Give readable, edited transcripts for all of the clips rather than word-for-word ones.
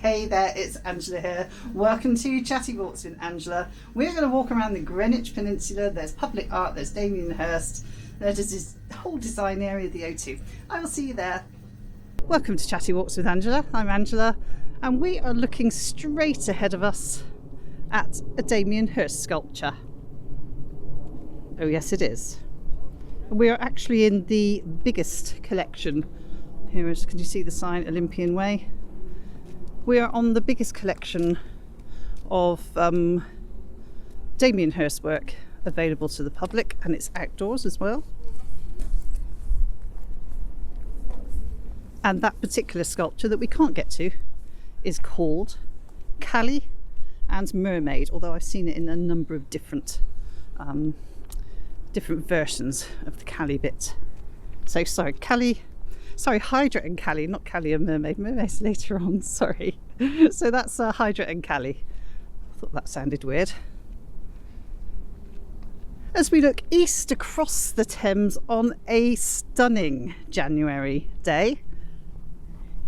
Hey there, it's Angela here. Welcome to Chatty Walks with Angela. We're going to walk around the Greenwich Peninsula. There's public art, there's Damien Hirst, there's this whole design area of the O2. I will see you there. Welcome to Chatty Walks with Angela. I'm Angela, and we are looking straight ahead of us at a Damien Hirst sculpture. Oh yes, it is. We are actually in the biggest collection. Here is, can you see the sign, Olympian Way? We are on the biggest collection of Damien Hirst work available to the public, and it's outdoors as well. And that particular sculpture that we can't get to is called Callie and Mermaid, although I've seen it in a number of different versions of the Callie bit. So sorry, Hydra and Callie, not Callie and Mermaid. Mermaid's later on, sorry. So that's Hydra and Callie. I thought that sounded weird. As we look east across the Thames on a stunning January day.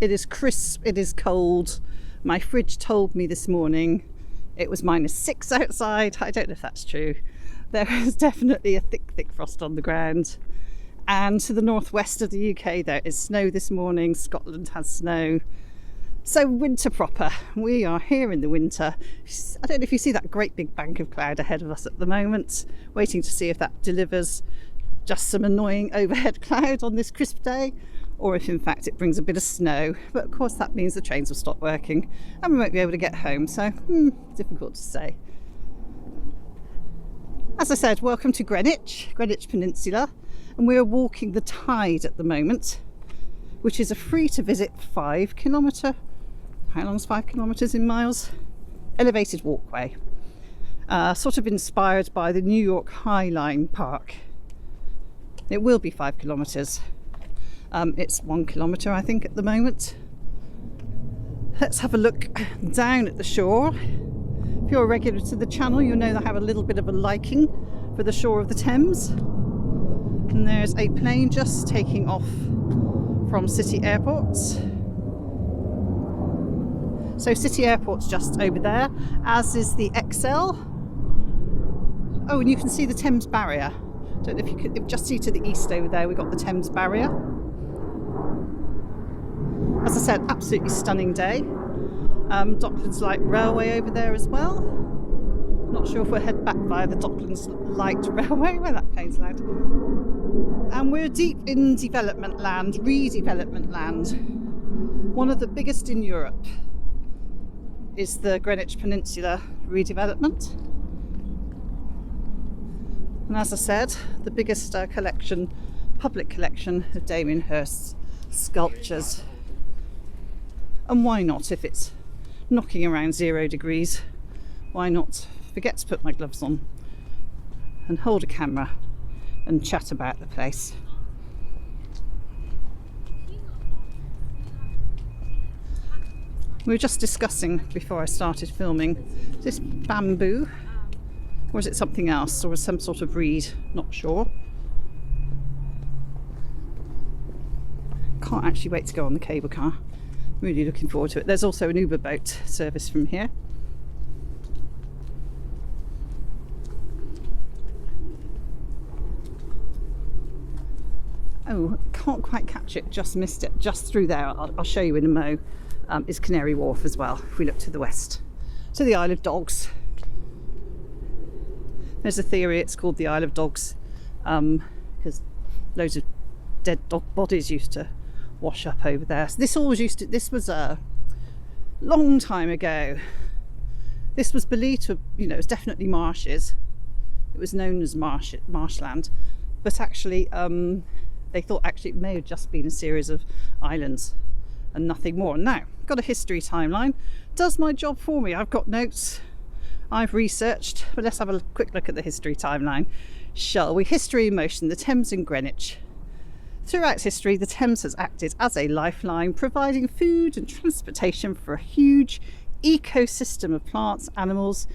It is crisp, it is cold. My fridge told me this morning it was -6 outside. I don't know if that's true. There is definitely a thick frost on the ground. And to the northwest of the UK there is snow this morning. Scotland has snow. So winter proper. We are here in the winter. I don't know if you see that great big bank of cloud ahead of us at the moment, waiting to see if that delivers just some annoying overhead cloud on this crisp day, or if in fact it brings a bit of snow. But of course that means the trains will stop working and we won't be able to get home, so difficult to say. As I said, welcome to Greenwich Peninsula. And we're walking the Tide at the moment, which is a free to visit 5 kilometre, how long is 5 kilometres in miles? Elevated walkway, sort of inspired by the New York High Line Park. It will be 5 kilometres. It's 1 kilometre I think at the moment. Let's have a look down at the shore. If you're a regular to the channel, you'll know that I have a little bit of a liking for the shore of the Thames. And there's a plane just taking off from City Airport. So City Airport's just over there, as is the XL. Oh, and you can see the Thames Barrier. Don't know if you could just see to the east over there, we've got the Thames Barrier. As I said, absolutely stunning day. Docklands Light Railway over there as well. Not sure if we'll head back via the Docklands Light Railway, where that plane's landed. And we're deep in development land, redevelopment land. One of the biggest in Europe is the Greenwich Peninsula redevelopment. And as I said, the biggest collection, public collection of Damien Hirst's sculptures. And why not, if it's knocking around 0 degrees, why not forget to put my gloves on and hold a camera and chat about the place. We were just discussing before I started filming this bamboo, or is it something else, or some sort of reed, not sure. Can't actually wait to go on the cable car. Really looking forward to it. There's also an Uber boat service from here. Oh, can't quite catch it, just missed it. Just through there, I'll show you in a mo, is Canary Wharf as well, if we look to the west. So the Isle of Dogs. There's a theory it's called the Isle of Dogs because loads of dead dog bodies used to wash up over there. So this was a long time ago. This was believed to, it was definitely marshes. It was known as marshland, but actually they thought actually it may have just been a series of islands and nothing more. Now, got a history timeline. Does my job for me. I've got notes, I've researched, but let's have a quick look at the history timeline, shall we? History in motion, the Thames and Greenwich. Throughout history, the Thames has acted as a lifeline, providing food and transportation for a huge ecosystem of plants, animals,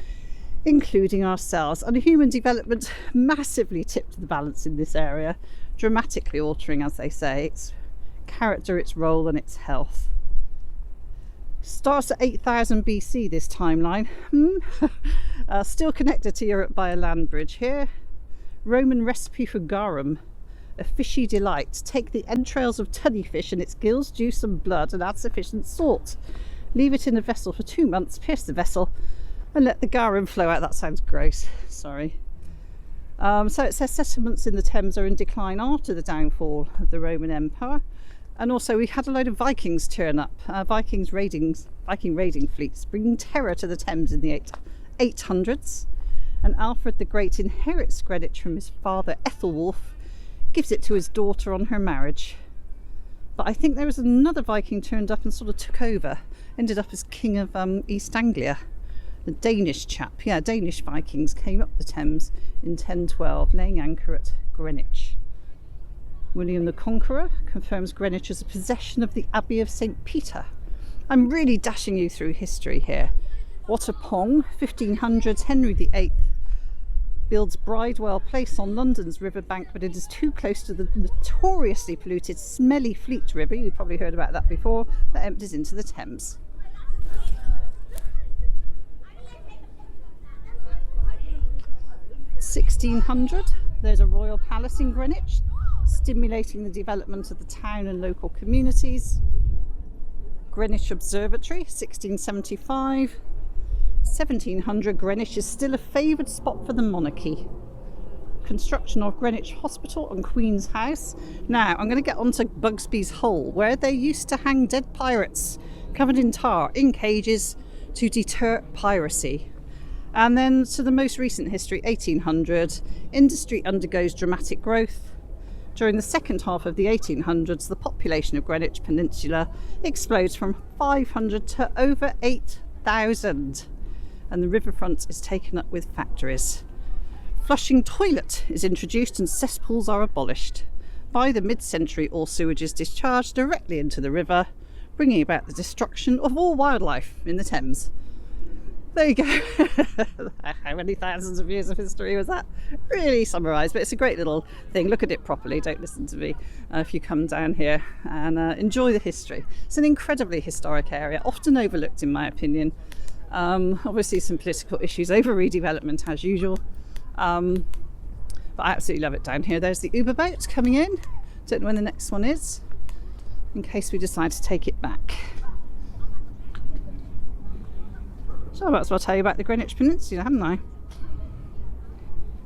including ourselves. And human development massively tipped the balance in this area, dramatically altering, as they say, its character, its role and its health. Starts at 8000 BC, this timeline. Still connected to Europe by a land bridge here. Roman recipe for garum, a fishy delight. Take the entrails of tunny fish and its gills, juice and blood, and add sufficient salt. Leave it in a vessel for 2 months, pierce the vessel and let the garum flow out. That sounds gross, sorry. So it says settlements in the Thames are in decline after the downfall of the Roman Empire. And also we had a load of Vikings turn up, Viking raiding fleets, bringing terror to the Thames in the 800s. And Alfred the Great inherits Greenwich from his father Ethelwulf, gives it to his daughter on her marriage. But I think there was another Viking turned up and sort of took over, ended up as king of East Anglia. The Danish chap, yeah, Danish Vikings came up the Thames in 1012, laying anchor at Greenwich. William the Conqueror confirms Greenwich as a possession of the Abbey of St. Peter. I'm really dashing you through history here. What a pong, 1500s, Henry VIII builds Bridewell Place on London's riverbank, but it is too close to the notoriously polluted, smelly Fleet River, you've probably heard about that before, that empties into the Thames. (1600), there's a royal palace in Greenwich, stimulating the development of the town and local communities. Greenwich Observatory, 1675. 1700, Greenwich is still a favoured spot for the monarchy. Construction of Greenwich Hospital and Queen's House. Now I'm going to get onto Bugsby's Hole, where they used to hang dead pirates covered in tar in cages to deter piracy. And then to the most recent history, 1800, industry undergoes dramatic growth. During the second half of the 1800s, the population of Greenwich Peninsula explodes from 500 to over 8,000, and the riverfront is taken up with factories. Flushing toilet is introduced and cesspools are abolished. By the mid-century, all sewage is discharged directly into the river, bringing about the destruction of all wildlife in the Thames. There you go. How many thousands of years of history was that? Really summarised, but it's a great little thing. Look at it properly, don't listen to me if you come down here, and enjoy the history. It's an incredibly historic area, often overlooked in my opinion. Obviously some political issues over redevelopment as usual, but I absolutely love it down here. There's the Uber boat coming in. Don't know when the next one is, in case we decide to take it back. So I might as well tell you about the Greenwich Peninsula, haven't I?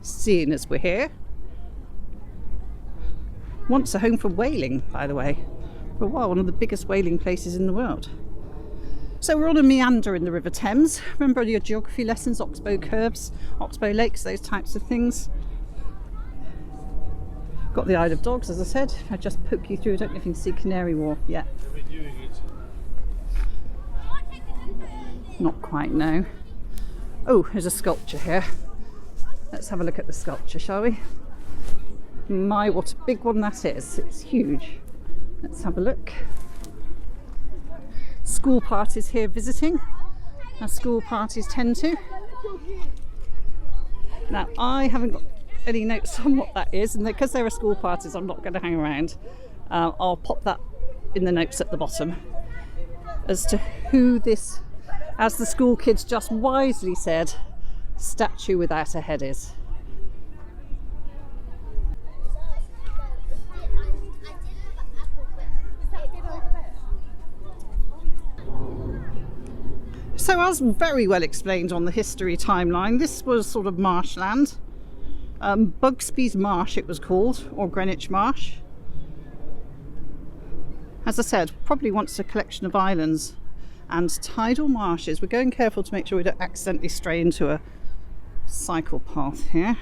Seeing as we're here. Once a home for whaling, by the way. For a while, one of the biggest whaling places in the world. So we're on a meander in the River Thames. Remember your geography lessons, Oxbow curves, Oxbow lakes, those types of things. Got the Isle of Dogs, as I said. If I just poke you through, I don't know if you can see Canary Wharf yet. Not quite, no. Oh, there's a sculpture here. Let's have a look at the sculpture, shall we? My, what a big one that is. It's huge. Let's have a look. School parties here visiting, as school parties tend to. Now, I haven't got any notes on what that is, and because there are school parties, I'm not going to hang around. I'll pop that in the notes at the bottom as to who this, as the school kids just wisely said, statue without a head is. So as very well explained on the history timeline, this was sort of marshland. Bugsby's Marsh it was called, or Greenwich Marsh. As I said, probably once a collection of islands and tidal marshes. We're going careful to make sure we don't accidentally stray into a cycle path here.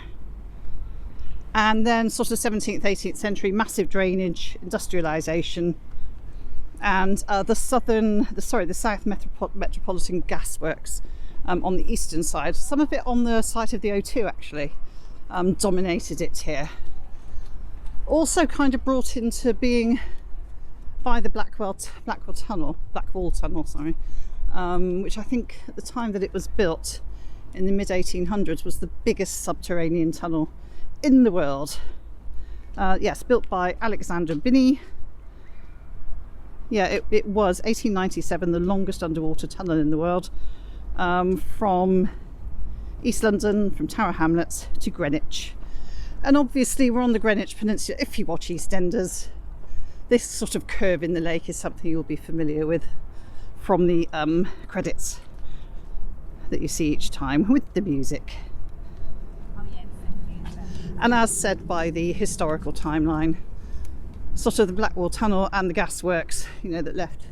And then sort of 17th, 18th century, massive drainage, industrialisation, and the South Metropolitan Gas Works on the eastern side. Some of it on the site of the O2 actually dominated it here. Also kind of brought into being by the Blackwall Tunnel, which I think at the time that it was built in the mid 1800s was the biggest subterranean tunnel in the world. Yes, built by Alexander Binney. Yeah, it was 1897, the longest underwater tunnel in the world, from East London, from Tower Hamlets to Greenwich. And obviously we're on the Greenwich Peninsula. If you watch EastEnders, this sort of curve in the lake is something you'll be familiar with from the credits that you see each time with the music. And as said by the historical timeline, sort of the Blackwall Tunnel and the gasworks, you know, that left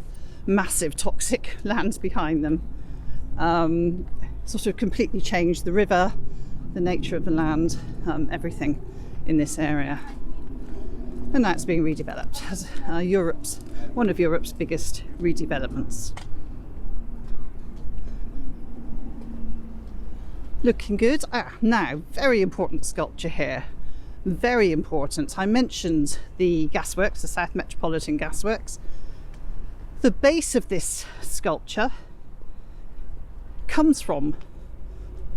massive toxic lands behind them, sort of completely changed the river, the nature of the land, everything in this area. And now it's being redeveloped as one of Europe's biggest redevelopments. Looking good. Now, very important sculpture here. Very important. I mentioned the gasworks, the South Metropolitan Gasworks. The base of this sculpture comes from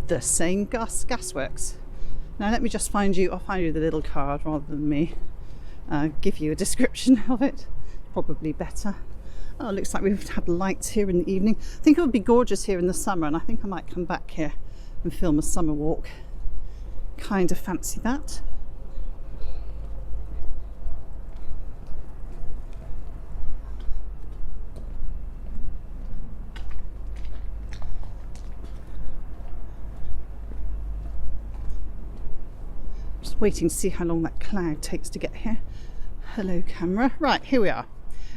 the same gasworks. Now let me just I'll find you the little card rather than me give you a description of it. Probably better. Oh, it looks like we've had lights here in the evening. I think it would be gorgeous here in the summer, and I think I might come back here and film a summer walk. Kind of fancy that. Just waiting to see how long that cloud takes to get here. Hello camera. Right, here we are.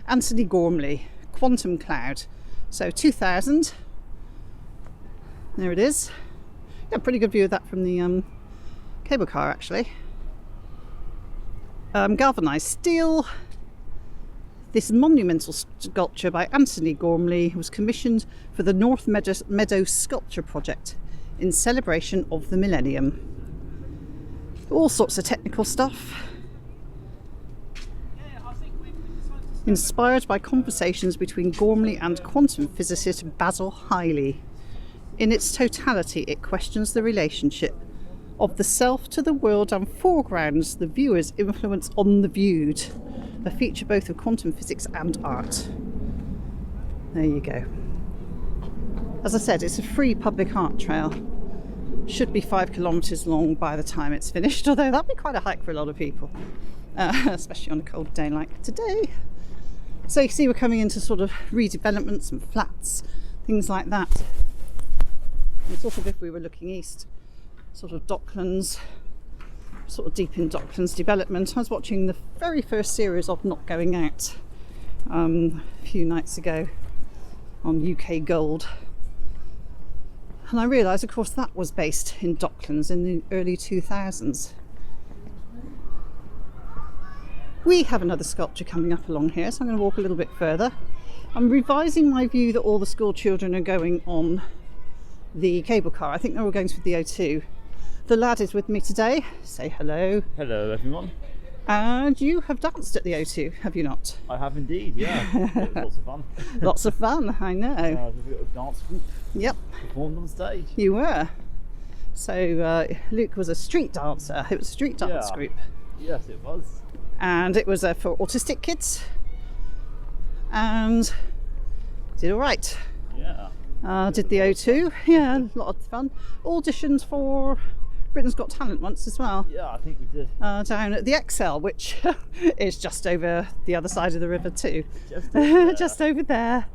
Anthony Gormley, Quantum Cloud. So 2000. There it is. Got a pretty good view of that from the cable car actually. Galvanised steel. This monumental sculpture by Anthony Gormley was commissioned for the North Meadow Sculpture Project in celebration of the millennium. All sorts of technical stuff. Inspired by conversations between Gormley and quantum physicist Basil Hiley. In its totality, it questions the relationship of the self to the world and foregrounds the viewer's influence on the viewed, a feature both of quantum physics and art. There you go. As I said, it's a free public art trail. Should be 5 kilometres long by the time it's finished, although that'd be quite a hike for a lot of people, especially on a cold day like today. So you can see we're coming into sort of redevelopments and flats, things like that. And sort of if we were looking east, sort of Docklands, sort of deep in Docklands development. I was watching the very first series of Not Going Out a few nights ago on UK Gold. And I realised, of course, that was based in Docklands in the early 2000s. We have another sculpture coming up along here, so I'm going to walk a little bit further. I'm revising my view that all the school children are going on the cable car. I think they're all going through the O2. The lad is with me today. Say hello. Hello everyone. And you have danced at the O2, have you not? I have indeed, yeah. It was lots of fun. Lots of fun, I know. There was a bit of dance group. Yep. Performed on stage. You were. So Luke was a street dancer. It was a street dance group. Yes, it was. And it was for autistic kids. And did all right. Yeah. Did the O2. Yeah, a lot of fun. Auditioned for Britain's Got Talent once as well. Yeah, I think we did. Down at the XL, which is just over the other side of the river too. Just over there. Just over there.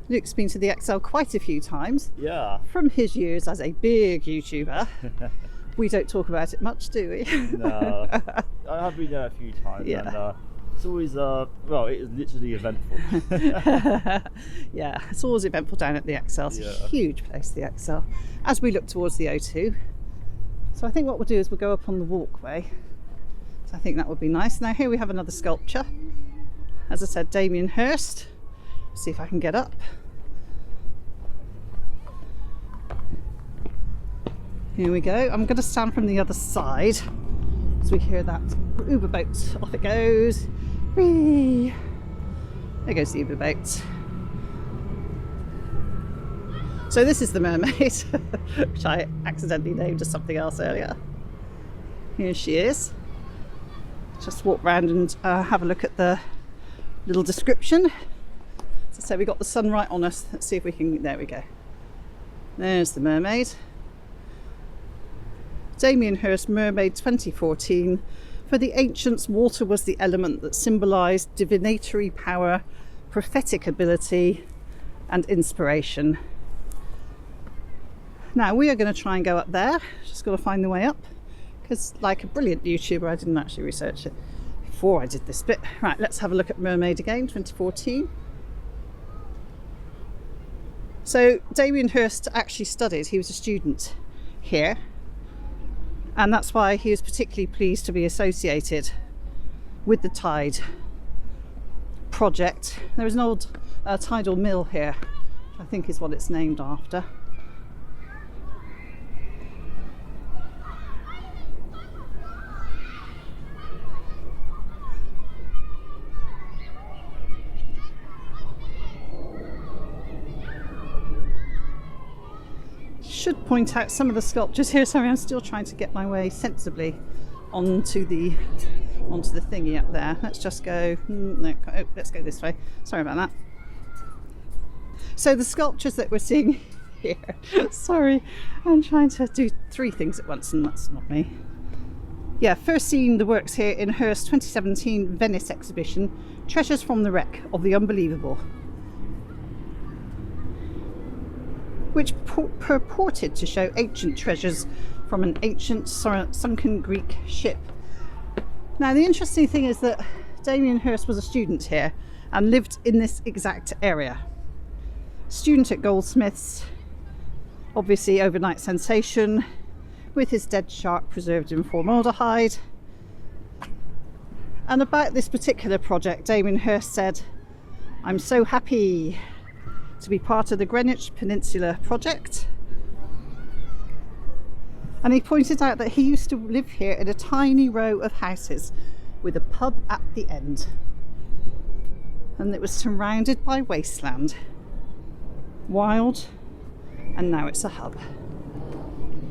Luke's been to the XL quite a few times. Yeah. From his years as a big YouTuber. We don't talk about it much, do we? No. I have been there a few times. Yeah. And, it's always, well, it is literally eventful. Yeah, it's always eventful down at the XL. It's a huge place, the XL. As we look towards the O2. So I think what we'll do is we'll go up on the walkway. So I think that would be nice. Now here we have another sculpture. As I said, Damien Hirst. See if I can get up. Here we go. I'm going to stand from the other side as we hear that Uber boat. Off it goes. Whee! There goes the Uber boat. So this is the Mermaid, which I accidentally named as something else earlier. Here she is. Just walk round and have a look at the Little description. So we got the sun right on us. Let's see if we can, there we go. There's the Mermaid. Damien Hirst, Mermaid 2014. For the ancients, water was the element that symbolised divinatory power, prophetic ability and inspiration. Now we are going to try and go up there. Just got to find the way up, because like a brilliant YouTuber, I didn't actually research it before I did this bit. Right, let's have a look at Mermaid again, 2014. So Damien Hirst actually studied, he was a student here, and that's why he was particularly pleased to be associated with the Tide project. There is an old tidal mill here, which I think is what it's named after. Should point out some of the sculptures here. Sorry, I'm still trying to get my way sensibly onto the thingy up there. Let's just go, no, oh, let's go this way. Sorry about that. So the sculptures that we're seeing here, sorry, I'm trying to do three things at once and that's not me. Yeah, first seeing the works here in Hirst's 2017 Venice exhibition, Treasures from the Wreck of the Unbelievable, which purported to show ancient treasures from an ancient sunken Greek ship. Now the interesting thing is that Damien Hirst was a student here and lived in this exact area. Student at Goldsmiths, obviously overnight sensation, with his dead shark preserved in formaldehyde. And about this particular project, Damien Hirst said, "I'm so happy to be part of the Greenwich Peninsula project." And he pointed out that he used to live here in a tiny row of houses with a pub at the end, and it was surrounded by wasteland, wild, and now it's a hub.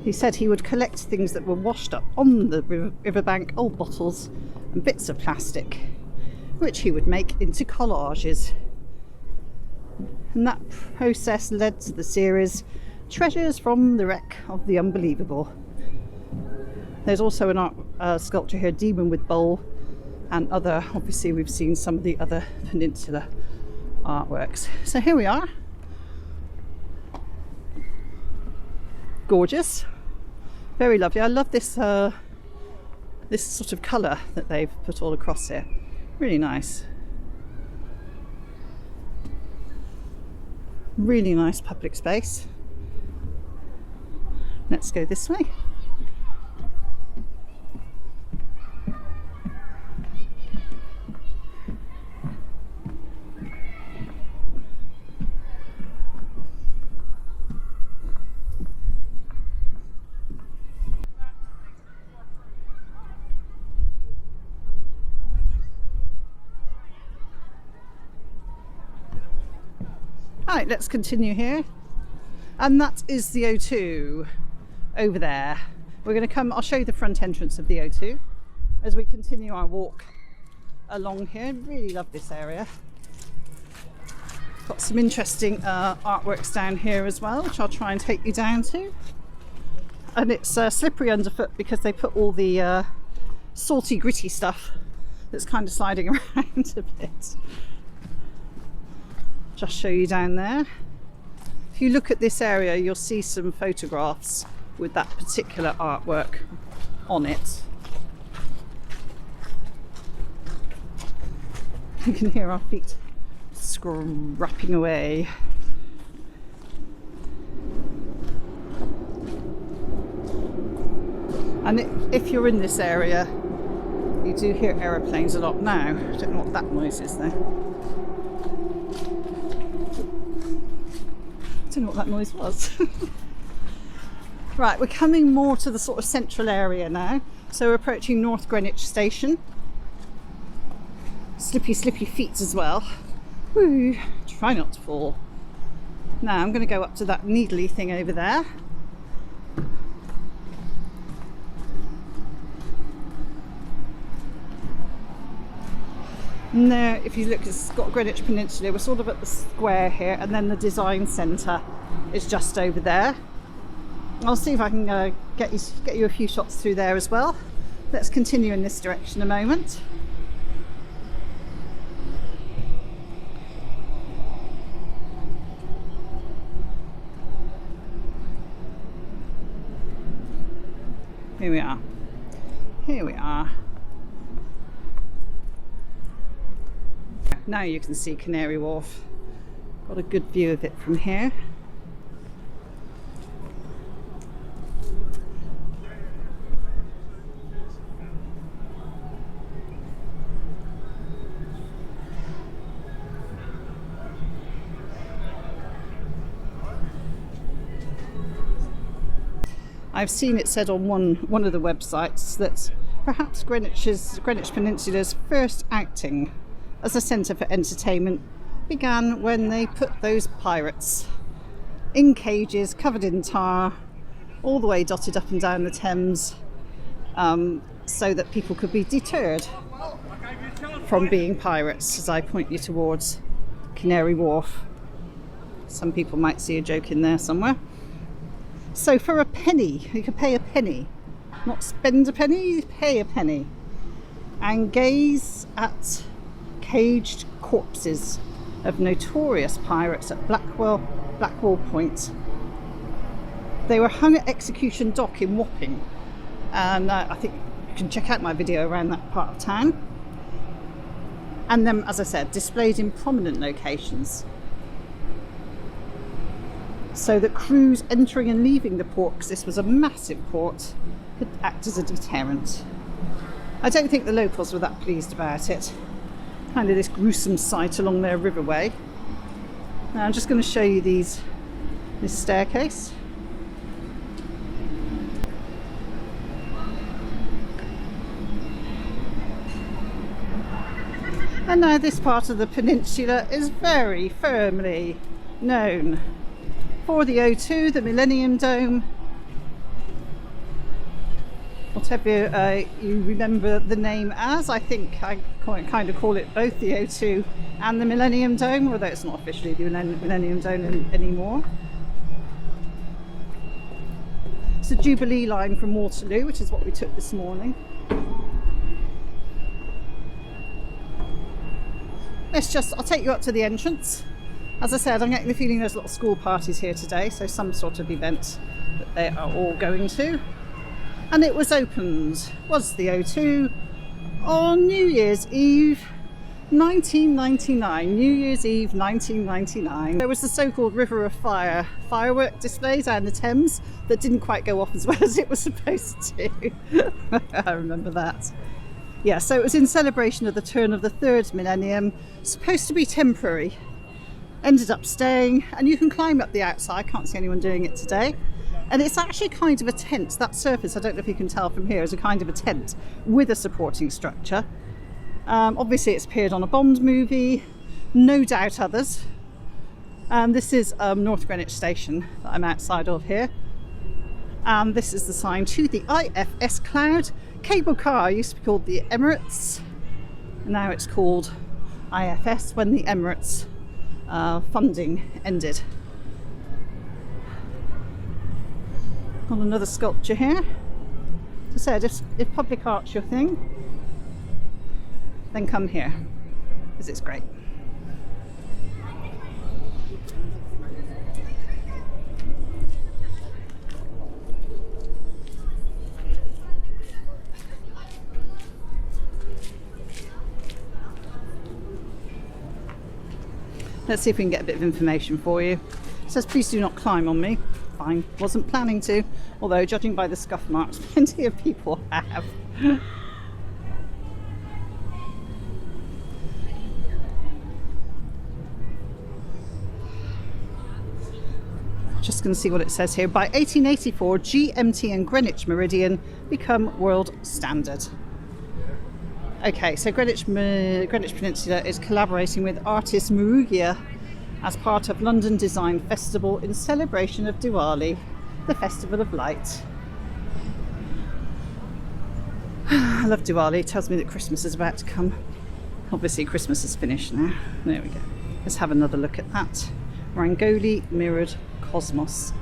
He said he would collect things that were washed up on the riverbank, old bottles and bits of plastic, which he would make into collages. And that process led to the series Treasures from the Wreck of the Unbelievable. There's also an art sculpture here, Demon with Bowl, and other, obviously we've seen some of the other Peninsula artworks. So here we are. Gorgeous, very lovely. I love this this sort of colour that they've put all across here. Really nice. Really nice public space. Let's go this way. Right, let's continue here, and that is the O2 over there. We're going to come, I'll show you the front entrance of the O2 as we continue our walk along here. Really love this area. Got some interesting artworks down here as well, which I'll try and take you down to. And it's slippery underfoot because they put all the salty, gritty stuff that's kind of sliding around a bit. Just show you down there. If you look at this area, you'll see some photographs with that particular artwork on it. You can hear our feet scrapping away. And if you're in this area, you do hear aeroplanes a lot now. I don't know what that noise is though. I don't know what that noise was. Right, we're coming more to the sort of central area now. So we're approaching North Greenwich Station. Slippy feet as well. Woo, try not to fall. Now I'm going to go up to that needly thing over there. And there, if you look, it's got Greenwich Peninsula. We're sort of at the square here, and then the design centre is just over there. I'll see if I can get you a few shots through there as well. Let's continue in this direction a moment. Here we are. Here we are. Now you can see Canary Wharf. Got a good view of it from here. I've seen it said on one of the websites that perhaps Greenwich Peninsula's first outing as a centre for entertainment began when they put those pirates in cages covered in tar all the way dotted up and down the Thames, so that people could be deterred from being pirates, as I point you towards Canary Wharf. Some people might see a joke in there somewhere. So for a penny, you could pay a penny, not spend a penny, you pay a penny, and gaze at caged corpses of notorious pirates at Blackwall Point. They were hung at Execution Dock in Wapping, and I think you can check out my video around that part of town. And then, as I said, displayed in prominent locations, so that crews entering and leaving the port, because this was a massive port, could act as a deterrent. I don't think the locals were that pleased about it. Kind of this gruesome sight along their riverway. Now I'm just going to show you this staircase. And now this part of the peninsula is very firmly known for the O2, the Millennium Dome, whatever you remember the name as. I think I kind of call it both the O2 and the Millennium Dome, although it's not officially the Millennium Dome anymore. It's the Jubilee line from Waterloo, which is what we took this morning. I'll take you up to the entrance. As I said, I'm getting the feeling there's a lot of school parties here today, so some sort of event that they are all going to. And it was the O2, on New Year's Eve 1999. New Year's Eve 1999. There was the so-called River of Fire firework display down the Thames that didn't quite go off as well as it was supposed to. I remember that. Yeah, so it was in celebration of the turn of the third millennium, supposed to be temporary. Ended up staying, and you can climb up the outside. I can't see anyone doing it today. And it's actually kind of a tent. That surface, I don't know if you can tell from here, is a kind of a tent with a supporting structure. Obviously it's appeared on a Bond movie, no doubt others. This is North Greenwich Station that I'm outside of here. And this is the sign to the IFS Cloud. Cable car used to be called the Emirates. And now it's called IFS when the Emirates funding ended. Got another sculpture here. As I said, if public art's your thing, then come here, because it's great. Let's see if we can get a bit of information for you. It says, please do not climb on me. Fine, wasn't planning to, although judging by the scuff marks, plenty of people have. Just going to see what it says here. By 1884, GMT and Greenwich Meridian become world standard. Okay, so Greenwich Peninsula is collaborating with artist Murugia as part of London Design Festival in celebration of Diwali, the Festival of Light. I love Diwali, it tells me that Christmas is about to come. Obviously Christmas is finished now. There we go. Let's have another look at that. Rangoli mirrored cosmos.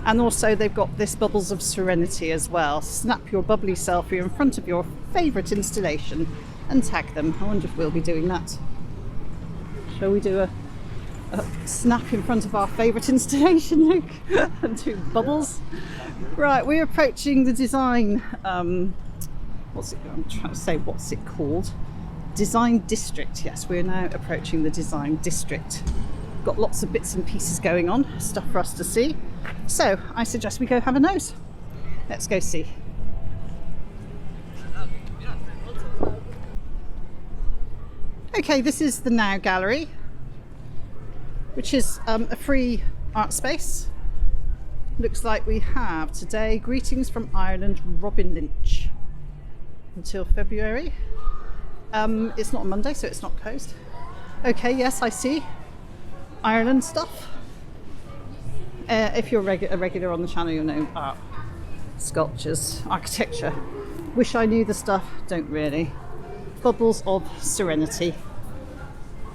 And also they've got this bubbles of serenity as well. Snap your bubbly selfie in front of your favourite installation and tag them. I wonder if we'll be doing that. Shall we do a snap in front of our favourite installation, Luke? And do bubbles? Right, we're approaching the design, I'm trying to say, what's it called? Design district. Yes, we're now approaching the design district. Got lots of bits and pieces going on, stuff for us to see. So I suggest we go have a nose. Let's go see. Okay, this is the Now Gallery, which is a free art space. Looks like we have today Greetings from Ireland, Robin Lynch, until February. It's not a Monday, so it's not closed. Okay, yes, I see Ireland stuff. If you're a regular on the channel, you'll know art, sculptures, architecture. Wish I knew the stuff, don't really. Bubbles of Serenity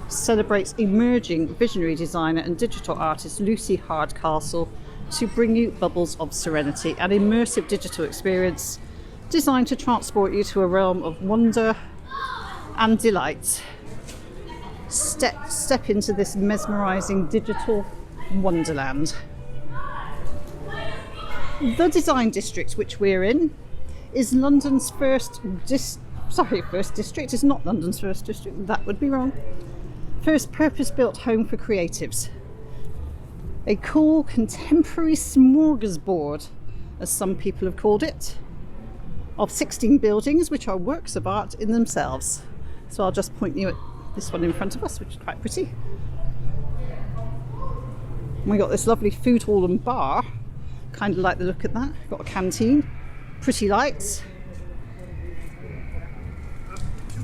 celebrates emerging visionary designer and digital artist Lucy Hardcastle to bring you Bubbles of Serenity, an immersive digital experience designed to transport you to a realm of wonder and delight. Step into this mesmerising digital wonderland. The design district which we're in is London's first district. It's not London's first district, that would be wrong. First purpose-built home for creatives. A cool contemporary smorgasbord, as some people have called it, of 16 buildings which are works of art in themselves. So I'll just point you at this one in front of us, which is quite pretty. And we got this lovely food hall and bar. Kind of like the look at that. Got a canteen, pretty lights.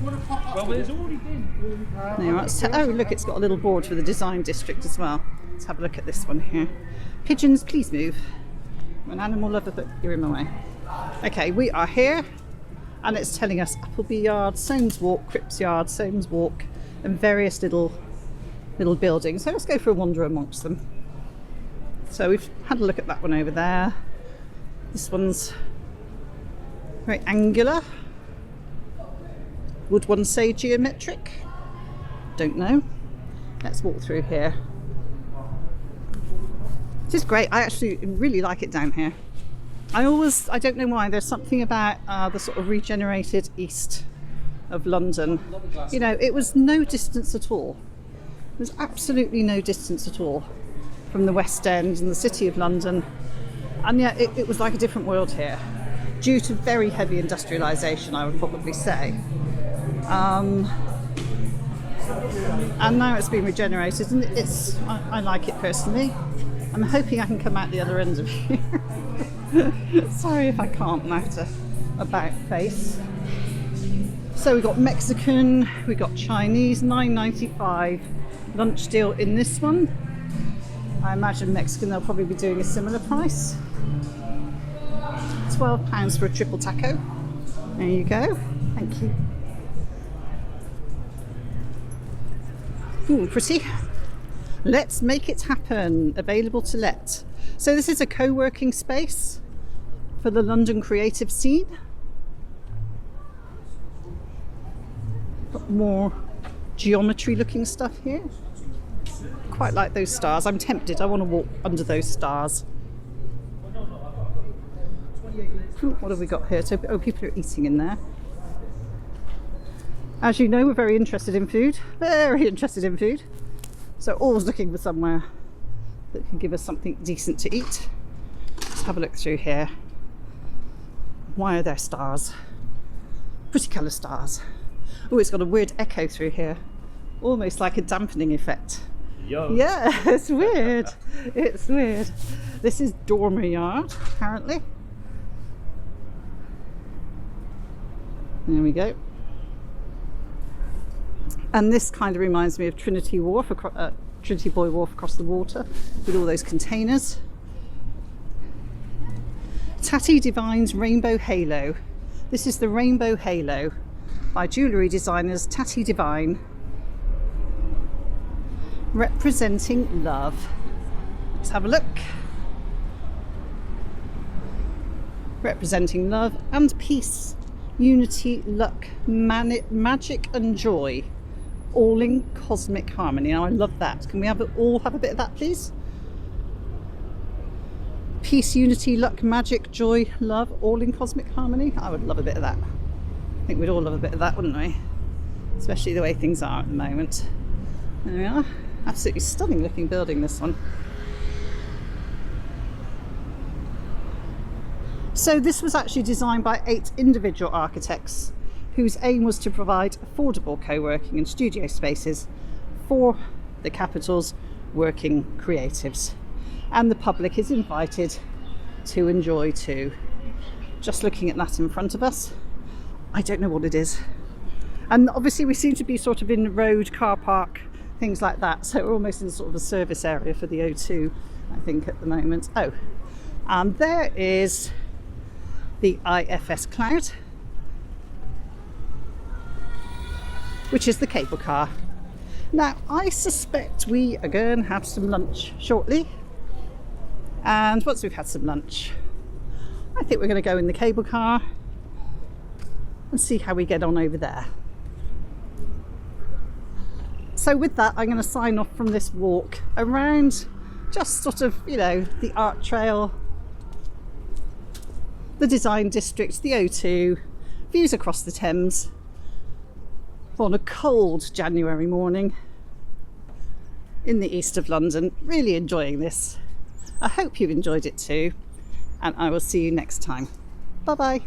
Well, there's already been. Oh, look, it's got a little board for the design district as well. Let's have a look at this one here. Pigeons, please move. I'm an animal lover, but you're in my way. Okay, we are here, and it's telling us Appleby Yard, Soames Walk, Cripps Yard, Soames Walk, and various little buildings. So let's go for a wander amongst them. So we've had a look at that one over there. This one's very angular. Would one say geometric? Don't know. Let's walk through here. This is great. I actually really like it down here. I don't know why, there's something about the sort of regenerated east of London. You know, it was no distance at all. There's absolutely no distance at all from the West End and the City of London. And yet it was like a different world here, due to very heavy industrialisation, I would probably say. And now it's been regenerated, and I like it personally. I'm hoping I can come out the other end of here. Sorry if I can't now to about face. So we got Mexican, we got Chinese, $9.95 lunch deal in this one. I imagine Mexican they'll probably be doing a similar price. £12 for a triple taco. There you go. Thank you. Ooh, pretty. Let's make it happen. Available to let. So this is a co-working space for the London creative scene. Got more geometry looking stuff here. Quite like those stars. I'm tempted. I want to walk under those stars. Ooh, what have we got here? So, people are eating in there. As you know, we're very interested in food. Very interested in food. So always looking for somewhere that can give us something decent to eat. Let's have a look through here. Why are there stars? Pretty colour stars. Oh, it's got a weird echo through here. Almost like a dampening effect. Yo. Yeah, it's weird. It's weird. This is Dormer Yard, apparently. There we go. And this kind of reminds me of Trinity Wharf, Trinity Buoy Wharf across the water, with all those containers. Tatty Divine's Rainbow Halo. This is the Rainbow Halo. by jewellery designers Tatty Divine, representing love. Let's have a look. Representing love and peace, unity, luck, magic and joy, all in cosmic harmony. Now I love that. Can we all have a bit of that, please? Peace, unity, luck, magic, joy, love, all in cosmic harmony. I would love a bit of that. I think we'd all love a bit of that, wouldn't we? Especially the way things are at the moment. There we are. Absolutely stunning looking building, this one. So this was actually designed by 8 individual architects whose aim was to provide affordable co-working and studio spaces for the capital's working creatives. And the public is invited to enjoy too. Just looking at that in front of us, I don't know what it is. And obviously we seem to be sort of in road, car park, things like that. So we're almost in sort of a service area for the O2, I think, at the moment. Oh, and there is the IFS Cloud, which is the cable car. Now, I suspect we are going to have some lunch shortly. And once we've had some lunch, I think we're going to go in the cable car and see how we get on over there. So with that, I'm going to sign off from this walk around just sort of, you know, the art trail, the design district, the O2, views across the Thames on a cold January morning in the east of London. Really enjoying this. I hope you've enjoyed it too, and I will see you next time. Bye bye.